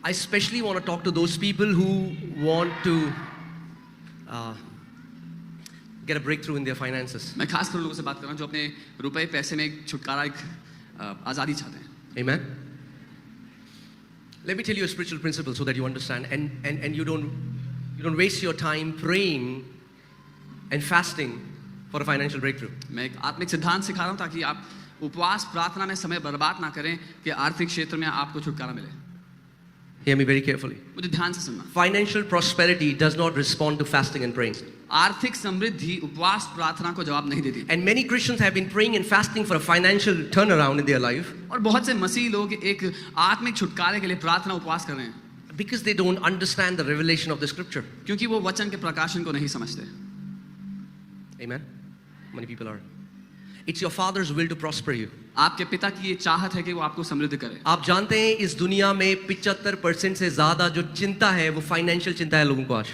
I especially want to talk to those people who want to get a breakthrough in their finances. मैं खास कर लोगों से बात कर रहा हूँ जो अपने रुपए पैसे में एक छुटकारा, एक आज़ादी चाहते हैं. Amen. Let me tell you a spiritual principle so that you understand and you don't waste your time praying and fasting for a financial breakthrough. मैं एक आत्मिक सिद्धांत सिखा रहा हूँ ताकि आप उपवास प्रार्थना में समय बर्बाद ना करें कि आर्थिक क्षेत्र में आपको छुटकारा मिले. Hear me very carefully. मुझे ध्यान से सुनना. Financial prosperity does not respond to fasting and praying. आर्थिक समृद्धि उपवास प्रार्थना को जवाब नहीं देती. And many Christians have been praying and fasting for a financial turnaround in their life. और बहुत से मसीह लोग एक आत्मिक छुटकारे के लिए प्रार्थना उपवास कर रहे हैं. Because they don't understand the revelation of the scripture. क्योंकि वो वचन के प्रकाशन को नहीं समझते. Amen. Many people are. It's your father's will to prosper you. आपके पिता की ये चाहत है कि वो आपको समृद्ध करे. आप जानते हैं इस दुनिया में 75% से ज्यादा जो चिंता है वो फाइनेंशियल चिंता है लोगों को. आज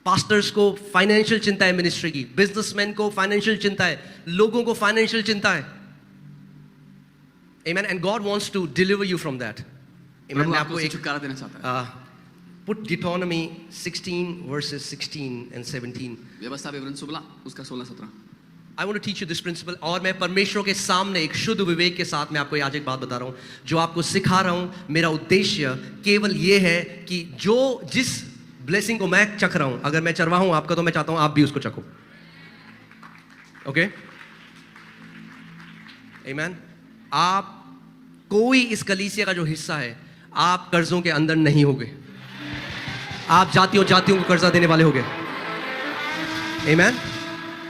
पास्टर्स को फाइनेंशियल चिंता है, मिनिस्ट्री की, बिजनेसमैन को फाइनेंशियल चिंता है, लोगों को फाइनेंशियल चिंता है. Amen. And God wants to deliver you from that. Amen. मैं आपको एक छुटकारा देना चाहता है. Put Deuteronomy 16 verses 16 and 17. व्यवस्था विवरण 16 उसका 16-17. I want to teach you this principle. और मैं परमेश्वर के सामने एक शुद्ध विवेक के साथ मैं आपको आज एक बात बता रहा हूँ जो आपको सिखा रहा हूँ. मेरा उद्देश्य केवल ये है कि जो जिस ब्लेसिंग को मैं चख रहा हूँ, अगर मैं चरवा हूँ आपका, तो मैं चाहता हूँ आप भी उसको चखो. ओके? आमीन. आप कोई इस कलीसिया का जो हिस्सा है, आप कर्जों के अंदर नहीं होगे. आप जातियों को कर्जा देने वाले होगे. आमीन.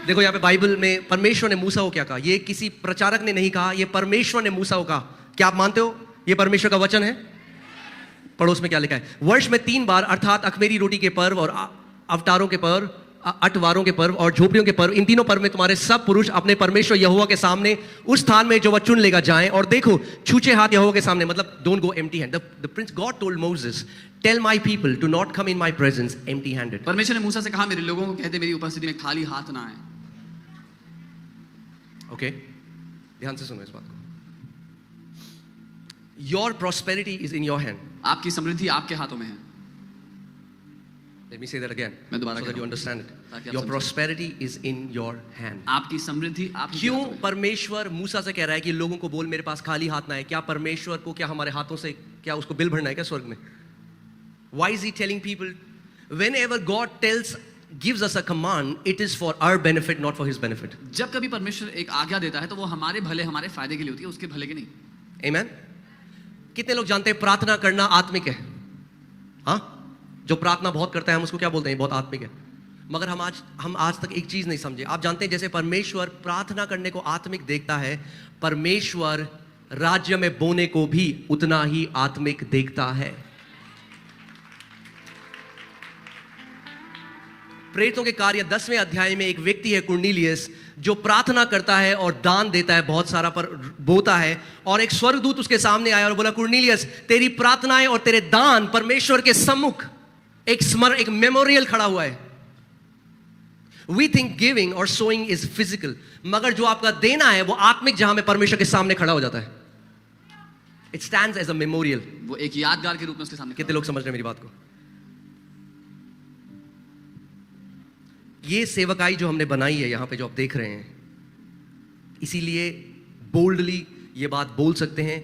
देखो यहाँ पे बाइबल में परमेश्वर ने मूसा को क्या कहा. ये किसी प्रचारक ने नहीं कहा, ये परमेश्वर ने मूसा को कहा. क्या आप मानते हो ये परमेश्वर का वचन है? पड़ोस में क्या लिखा है? वर्ष में 3 बार अर्थात अख़मीरी रोटी के पर्व और अवतारों के पर्व, अटवारों के पर्व और झोपड़ियों के पर्व, इन तीनों पर्व में तुम्हारे सब पुरुष अपने परमेश्वर यहोवा के सामने उस स्थान में जो वह चुन लेगा जाएं. और देखो छूचे हाथ यहोवा के सामने, मतलब don't go empty hand. The prince God told Moses, tell my people to not come in my presence empty handed. परमेश्वर ने मूसा से कहा मेरे लोगों को कहते मेरी उपस्थिति में खाली हाथ ना आए. ओके, ध्यान से सुनो इस बात को. Your prosperity is in your hand. आपकी समृद्धि आपके हाथों में है. Let me say that again, मैं दोबारा so that you understand it. Your prosperity is in your hand. आपकी समृद्धि आपके क्यों हाथों में. परमेश्वर मूसा से कह रहा है कि लोगों को बोल मेरे पास खाली हाथ ना है? क्या परमेश्वर को क्या हमारे हाथों से क्या उसको बिल भरना है क्या स्वर्ग में? Why is he telling people? Whenever God gives us a command, it is for our benefit, not for his benefit. जब कभी परमेश्वर एक आज्ञा देता है तो वो हमारे भले, हमारे फायदे के लिए होती है, उसके भले के नहीं. Amen. कितने लोग जानते हैं प्रार्थना करना आत्मिक है? हाँ, जो प्रार्थना बहुत करता है हम उसको क्या बोलते हैं? बहुत आत्मिक है. मगर हम आज तक एक चीज नहीं समझे. आप जानते हैं जैसे परमेश्वर प्रार्थना करने को आत्मिक देखता है, परमेश्वर राज्य में बोने को भी उतना ही आत्मिक देखता है. प्रेरितों के कार्य 10वें अध्याय में एक व्यक्ति है कुर्नेलियस जो प्रार्थना करता है और दान देता है, बहुत सारा पर बोता है. और एक स्वर्गदूत उसके सामने आया और बोला कुर्नेलियस तेरी प्रार्थनाएं और तेरे दान परमेश्वर के सम्मुख एक मेमोरियल खड़ा हुआ है. वी थिंक गिविंग और सोइंग इज फिजिकल, मगर जो आपका देना है वो आत्मिक, जहां में परमेश्वर के सामने खड़ा हो जाता है. It stands as a memorial. वो एक यादगार के रूप में उसके सामने. कितने लोग समझ रहे हैं मेरी बात को? ये सेवकाई जो हमने बनाई है यहां पे जो आप देख रहे हैं, इसीलिए बोल्डली ये बात बोल सकते हैं,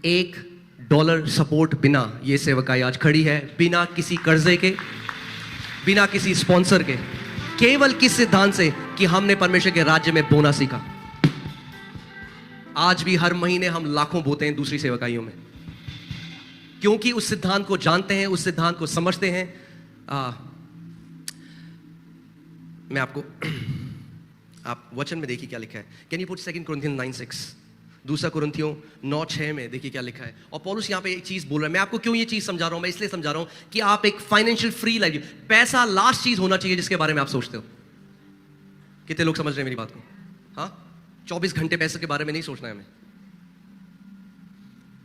$1 सपोर्ट बिना ये सेवकाई आज खड़ी है, बिना किसी कर्जे के, बिना किसी स्पॉन्सर के, केवल किस सिद्धांत से कि हमने परमेश्वर के राज्य में बोना सीखा. आज भी हर महीने हम लाखों बोते हैं दूसरी सेवकाइयों में, क्योंकि उस सिद्धांत को जानते हैं, उस सिद्धांत को समझते हैं. मैं आपको आप वचन में देखिए क्या लिखा है. Can you put 2 Corinthians 9:6? 2 कुरिन्थियों 9:6 में देखिए क्या लिखा है. और पौलुस यहाँ पे एक चीज बोल रहा है. मैं आपको क्यों ये चीज समझा रहा हूं? मैं इसलिए समझा रहा हूं कि आप एक फाइनेंशियल फ्री लाइफ, पैसा लास्ट चीज होना चाहिए जिसके बारे में आप सोचते हो. कितने लोग समझ रहे हैं मेरी बात को? हाँ, 24 घंटे पैसे के बारे में नहीं सोचना है हमें.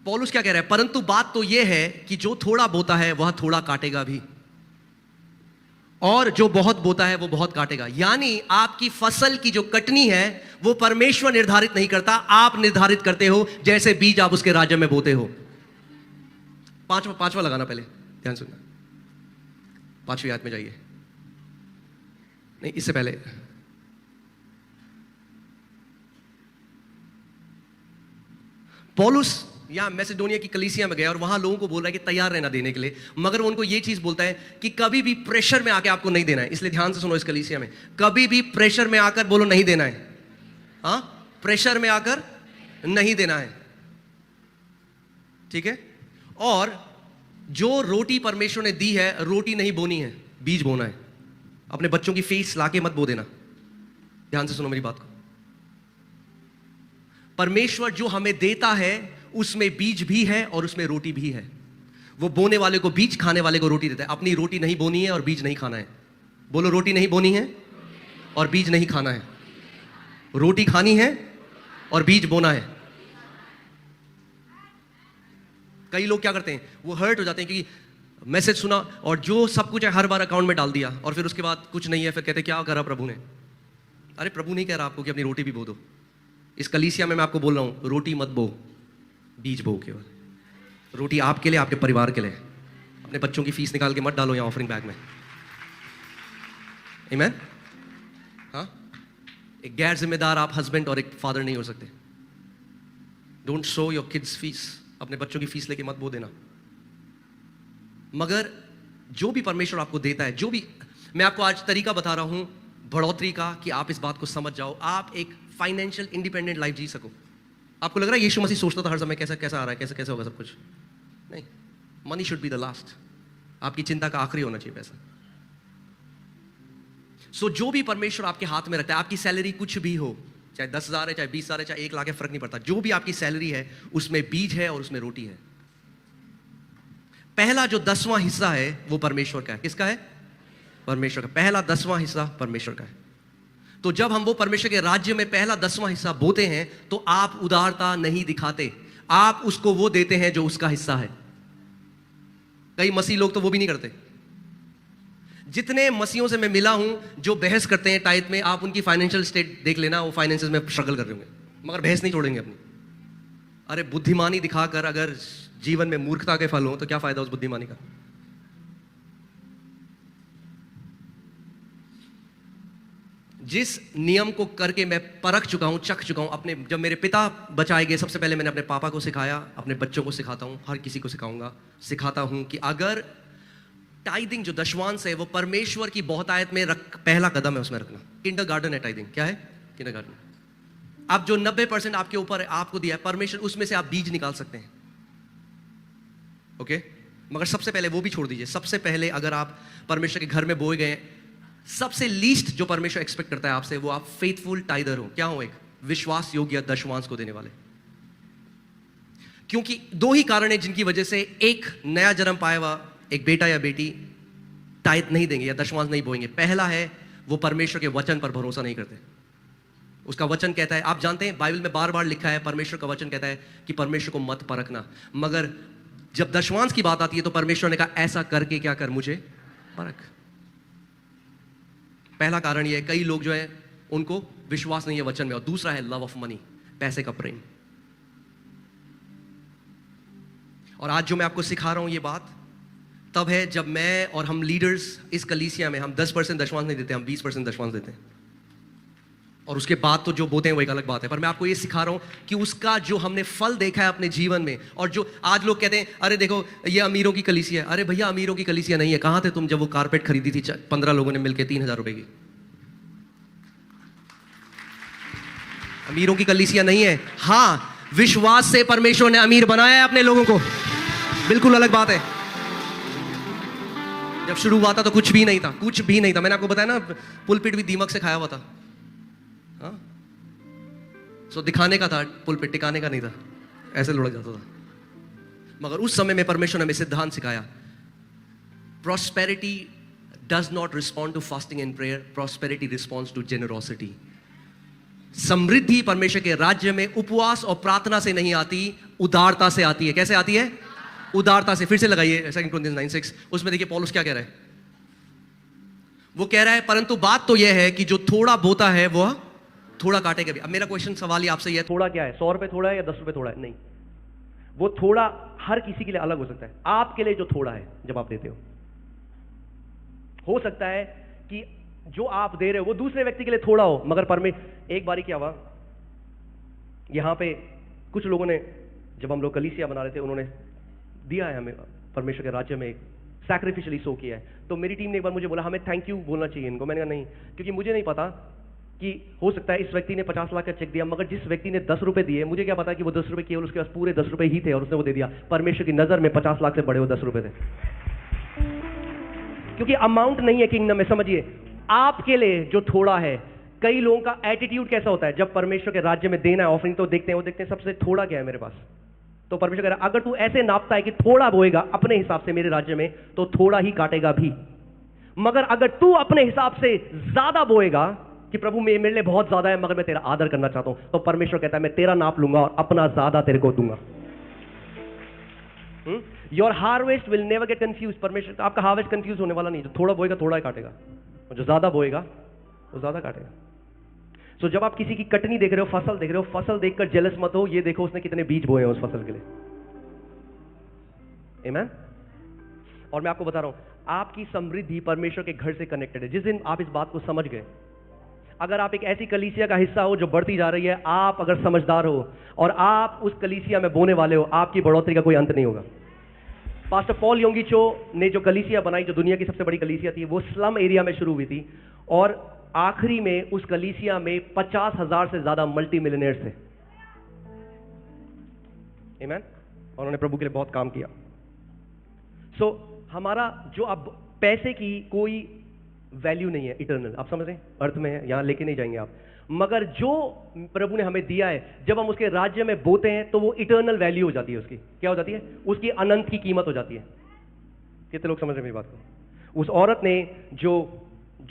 पौलुस क्या कह रहा है? परंतु बात तो यह है कि जो थोड़ा बोता है वह थोड़ा काटेगा भी, और जो बहुत बोता है वो बहुत काटेगा. यानी आपकी फसल की जो कटनी है वो परमेश्वर निर्धारित नहीं करता, आप निर्धारित करते हो जैसे बीज आप उसके राज्य में बोते हो. पांचवा लगाना पहले, ध्यान सुनना। 5वीं आयत में जाइए, नहीं इससे पहले पौलुस यहां मैसेडोनिया की कलीसिया में गया और वहां लोगों को बोल रहा है कि तैयार रहना देने के लिए, मगर वो उनको ये चीज बोलता है कि कभी भी प्रेशर में आके आपको नहीं देना है। इसलिए ध्यान से सुनो, इस कलीसिया में कभी भी प्रेशर में आकर बोलो नहीं देना है। हाँ, प्रेशर में आकर नहीं देना है, ठीक है। और जो रोटी परमेश्वर ने दी है, रोटी नहीं बोनी है, बीज बोना है। अपने बच्चों की फीस लाके मत बो देना। ध्यान से सुनो मेरी बात को। परमेश्वर जो हमें देता है उसमें बीज भी है और उसमें रोटी भी है। वो बोने वाले को बीज, खाने वाले को रोटी देता है। अपनी रोटी नहीं बोनी है और बीज नहीं खाना है। बोलो, रोटी नहीं बोनी है और बीज नहीं खाना है। रोटी खानी है और बीज बोना है। कई लोग क्या करते हैं, वो हर्ट हो जाते हैं क्योंकि मैसेज सुना और जो सब कुछ है हर बार अकाउंट में डाल दिया और फिर उसके बाद कुछ नहीं है, फिर कहते क्या करा प्रभु ने। अरे प्रभु नहीं कह रहा आपको कि अपनी रोटी भी बो दो। इस कलीसिया में मैं आपको बोल रहा हूं, रोटी मत बो, बीज बो केवल। रोटी आपके लिए, आपके परिवार के लिए। अपने बच्चों की फीस निकाल के मत डालो यहाँ ऑफरिंग बैग में। आमीन। हाँ, एक गैर जिम्मेदार आप हस्बैंड और एक फादर नहीं हो सकते। Don't show your kids fees. अपने बच्चों की फीस लेके मत बो देना। मगर जो भी परमेश्वर आपको देता है, जो भी, मैं आपको आज तरीका बता रहा हूं बढ़ोतरी का, कि आप इस बात को समझ जाओ, आप एक फाइनेंशियल इंडिपेंडेंट लाइफ जी सको। आपको लग रहा है यीशु मसीह सोचता था हर समय कैसा कैसा आ रहा है, कैसे कैसे होगा सब कुछ? नहीं, money should be the last. आपकी चिंता का आखिरी होना चाहिए पैसा। सो जो भी परमेश्वर आपके हाथ में रखता है, आपकी सैलरी कुछ भी हो, चाहे 10,000 है, चाहे 20,000 है, चाहे 1 लाख है, फर्क नहीं पड़ता। जो भी आपकी सैलरी है उसमें बीज है और उसमें रोटी है। पहला जो 10वां हिस्सा है वो परमेश्वर का है। किसका है? परमेश्वर का। पहला 10वां हिस्सा परमेश्वर का है। तो जब हम वो परमेश्वर के राज्य में पहला 10वां हिस्सा बोते हैं तो आप उदारता नहीं दिखाते, आप उसको वो देते हैं जो उसका हिस्सा है। कई मसीह लोग तो वो भी नहीं करते। जितने मसीहों से मैं मिला हूं जो बहस करते हैं टाइप में, आप उनकी फाइनेंशियल स्टेट देख लेना, वो फाइनेंसेस में स्ट्रगल कर रहे होंगे, मगर बहस नहीं छोड़ेंगे अपनी। अरे बुद्धिमानी दिखाकर अगर जीवन में मूर्खता के फल हो तो क्या फायदा उस बुद्धिमानी का? जिस नियम को करके मैं परख चुका हूं, चख चुका हूं अपने, जब मेरे पिता बचाए गए, सबसे पहले मैंने अपने पापा को सिखाया, अपने बच्चों को सिखाता हूं, हर किसी को सिखाऊंगा, सिखाता हूं कि अगर टाइदिंग जो दशवांश है वो परमेश्वर की बहुतायत में पहला कदम है, उसमें रखना। किंडरगार्टन है टाइदिंग। क्या है? किंडरगार्टन। अब जो 90% आपके ऊपर आपको दिया है परमेश्वर, उसमें से आप बीज निकाल सकते हैं। ओके, मगर सबसे पहले वो भी छोड़ दीजिए। सबसे पहले अगर आप परमेश्वर के घर में बोए गए, सबसे लीस्ट जो परमेश्वर एक्सपेक्ट करता है आपसे, वो आप फेथफुल टाइदर हो। क्या हो? एक विश्वास योग्य दशवांश को देने वाले। क्योंकि 2 ही कारण है जिनकी वजह से एक नया जन्म पाया हुआ एक बेटा या बेटी टाइद नहीं देंगे या दशवांश नहीं बोएंगे। पहला है वो परमेश्वर के वचन पर भरोसा नहीं करते। उसका वचन कहता है, आप जानते हैं बाइबल में बार बार लिखा है, परमेश्वर का वचन कहता है कि परमेश्वर को मत परखना, मगर जब दशवांश की बात आती है तो परमेश्वर ने कहा ऐसा करके क्या कर, मुझे परख। पहला कारण ये है, कई लोग जो है उनको विश्वास नहीं है वचन में। और दूसरा है लव ऑफ मनी, पैसे का प्रेम। और आज जो मैं आपको सिखा रहा हूं ये बात तब है जब मैं और हम लीडर्स इस कलीसिया में हम 10% दशवांश नहीं देते, हम 20% दशवांश देते हैं। और उसके बाद तो जो बोते हैं वो एक अलग बात है। पर मैं आपको ये सिखा रहा हूं कि उसका जो हमने फल देखा है अपने जीवन में, और जो आज लोग कहते हैं अरे देखो ये अमीरों की कलीसिया है। अरे भैया अमीरों की कलीसिया नहीं है। कहां थे तुम जब वो कारपेट खरीदी थी 15 लोगों ने मिलकर 3,000 रुपए की? अमीरों की कलीसिया नहीं है। हाँ, विश्वास से परमेश्वर ने अमीर बनाया है अपने लोगों को, बिल्कुल अलग बात है। जब शुरू हुआ था तो कुछ भी नहीं था, कुछ भी नहीं था। मैंने आपको बताया ना, पुलपिट भी दीमक से खाया हुआ था। हाँ, सो दिखाने का था पुलपिट, टिकाने का नहीं था, ऐसे लुढ़क जाता था। मगर उस समय में परमेश्वर ने हमें सिद्धांत सिखाया, prosperity does not respond to fasting and prayer, prosperity responds to generosity. समृद्धि परमेश्वर के राज्य में उपवास और प्रार्थना से नहीं आती, उदारता से आती है। कैसे आती है? उदारता से। फिर से लगाइए 2 Corinthians 9:6, उसमें देखिए पौलुस क्या कह रहा है। वो कह रहा है परंतु बात तो यह है कि जो थोड़ा बोता है वो थोड़ा काटेगा भी। अब मेरा क्वेश्चन सवाल ही आपसे यह है, थोड़ा क्या है? 100 रुपए थोड़ा है या 10 रुपए थोड़ा है? नहीं, वो थोड़ा हर किसी के लिए अलग हो सकता है। आपके लिए जो थोड़ा है जब आप देते हो सकता है कि जो आप दे रहे हो वो दूसरे व्यक्ति के लिए थोड़ा हो, मगर एक बारी क्या हुआ, यहां पे कुछ लोगों ने, जब हम लोग कलीसिया बना रहे थे, उन्होंने दिया है हमें परमेश्वर के राज्य में एक सैक्रिफिशियली सो किया है। तो मेरी टीम ने एक बार मुझे बोला हमें थैंक यू बोलना चाहिए इनको। मैंने कहा नहीं, क्योंकि मुझे नहीं पता कि हो सकता है इस व्यक्ति ने 50 लाख का चेक दिया, मगर जिस व्यक्ति ने 10 रुपए दिए, मुझे क्या पता कि वो 10 रुपए केवल उसके पास पूरे 10 रुपए ही थे और उसने वो दे दिया। परमेश्वर की नजर में 50 लाख से बड़े वो 10 रुपए थे, क्योंकि अमाउंट नहीं है किंगडम में। समझिए, आपके लिए जो थोड़ा है, कई लोगों का एटीट्यूड कैसा होता है जब परमेश्वर के राज्य में देना है ऑफरिंग, तो देखते हैं सबसे थोड़ा क्या है मेरे पास। तो परमेश्वर कह रहा है अगर तू ऐसे नापता है कि थोड़ा बोएगा अपने हिसाब से मेरे राज्य में, तो थोड़ा ही काटेगा भी। मगर अगर तू अपने हिसाब से ज्यादा बोएगा कि प्रभु मेरे लिए बहुत ज्यादा है मगर मैं तेरा आदर करना चाहता हूं, तो परमेश्वर कहता है मैं तेरा नाप लूंगा और अपना ज्यादा तेरे को दूंगा। Your harvest will never get confuse. परमेश्वर, आपका हार्वेस्ट कंफ्यूज होने वाला नहीं। जो थोड़ा बोएगा थोड़ा ही काटेगा, और जो ज्यादा बोएगा वो ज्यादा काटेगा। सो जब आप किसी की कटनी देख रहे हो, फसल देख रहे हो, फसल देखकर जेलस मत हो, ये देखो उसने कितने बीज बोए हैं उस फसल के लिए। आमीन। और मैं आपको बता रहा हूं, आपकी समृद्धि परमेश्वर के घर से कनेक्टेड है। जिस दिन आप इस बात को समझ गए, अगर आप एक ऐसी कलीसिया का हिस्सा हो जो बढ़ती जा रही है, आप अगर समझदार हो और आप उस कलीसिया में बोने वाले हो, आपकी बढ़ोतरी का कोई अंत नहीं होगा। पास्टर पॉल योंगी चो ने जो कलीसिया बनाई, जो दुनिया की सबसे बड़ी कलीसिया थी, वो स्लम एरिया में शुरू हुई थी और आखिरी में उस कलीसिया में 50,000 से ज्यादा मल्टी मिलियनेयर्स थे। आमीन। उन्होंने प्रभु के लिए बहुत काम किया। सो हमारा जो अब पैसे की कोई वैल्यू नहीं है, इटर्नल। आप समझ रहे हैं, अर्थ में है, यहां लेके नहीं जाएंगे आप। मगर जो प्रभु ने हमें दिया है, जब हम उसके राज्य में बोते हैं तो वो इटर्नल वैल्यू हो जाती है। उसकी क्या हो जाती है? उसकी अनंत की कीमत हो जाती है। कितने लोग समझ रहे हैं मेरी बात को? उस औरत ने जो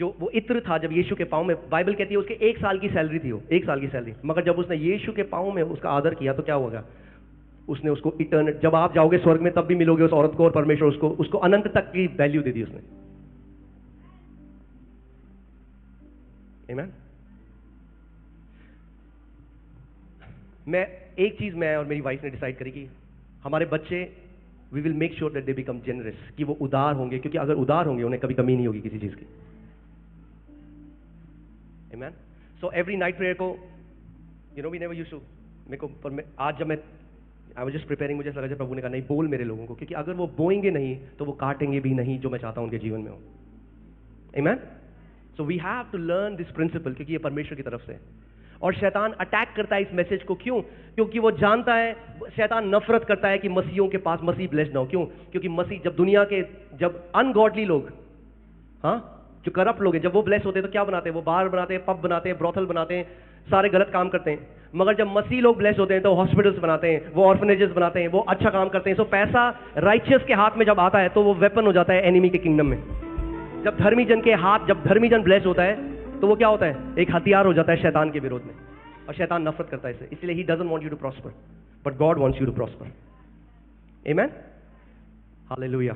वो इत्र था जब यीशु के पांव में, बाइबल कहती है उसके 1 साल की सैलरी थी, वो 1 साल की सैलरी, मगर जब उसने यीशु के पांव में उसका आदर किया तो क्या होगा? उसने उसको इटर्नल, जब आप जाओगे स्वर्ग में तब भी मिलोगे उस औरत को, और परमेश्वर उसको अनंत तक की वैल्यू दे दी उसने। आमीन। एक चीज मैं और मेरी वाइफ ने डिसाइड करी कि हमारे बच्चे, we will make sure that they become generous, कि वो उदार होंगे, क्योंकि अगर उदार होंगे उन्हें कभी कमी नहीं होगी किसी चीज की। आमीन। सो एवरी नाइट प्रेयर को, वी नेवर यूज्ड टू, मेरे को आज जब मैं आई वाज जस्ट प्रिपेयरिंग, मुझे ऐसा लगा प्रभु ने कहा नहीं, बोल मेरे लोगों को, क्योंकि अगर वो बोएंगे नहीं तो वो काटेंगे भी नहीं जो मैं चाहता हूं उनके जीवन में हो। आमीन। So we have to learn this principle, क्योंकि ये परमेश्वर की तरफ से है। और शैतान अटैक करता है इस मैसेज को, क्यों? क्योंकि वो जानता है, शैतान नफरत करता है कि मसीहों के पास मसीह ब्लेस्ड ना हो। क्यों? क्योंकि मसीह, जब दुनिया के, जब अनगॉडली लोग, जो करप्ट लोग हैं, जब वो ब्लेस होते हैं तो क्या बनाते हैं? वो बार बनाते हैं, पब बनाते हैं, ब्रोथल बनाते हैं, सारे गलत काम करते हैं। मगर जब मसीह लोग ब्लेस होते हैं तो हॉस्पिटल्स बनाते हैं, वो ऑर्फनेजेस बनाते हैं, वो अच्छा काम करते हैं। सो पैसा राइचियस के हाथ में जब आता है तो वो वेपन हो जाता है एनिमी के किंगडम में। जब धर्मी जन के हाथ, जब धर्मी जन ब्लेस होता है तो वो क्या होता है? एक हथियार हो जाता है शैतान के विरोध में, और शैतान नफरत करता है इससे। इसलिए he doesn't want you to prosper, but God wants you to prosper. आमीन। हालेलुया।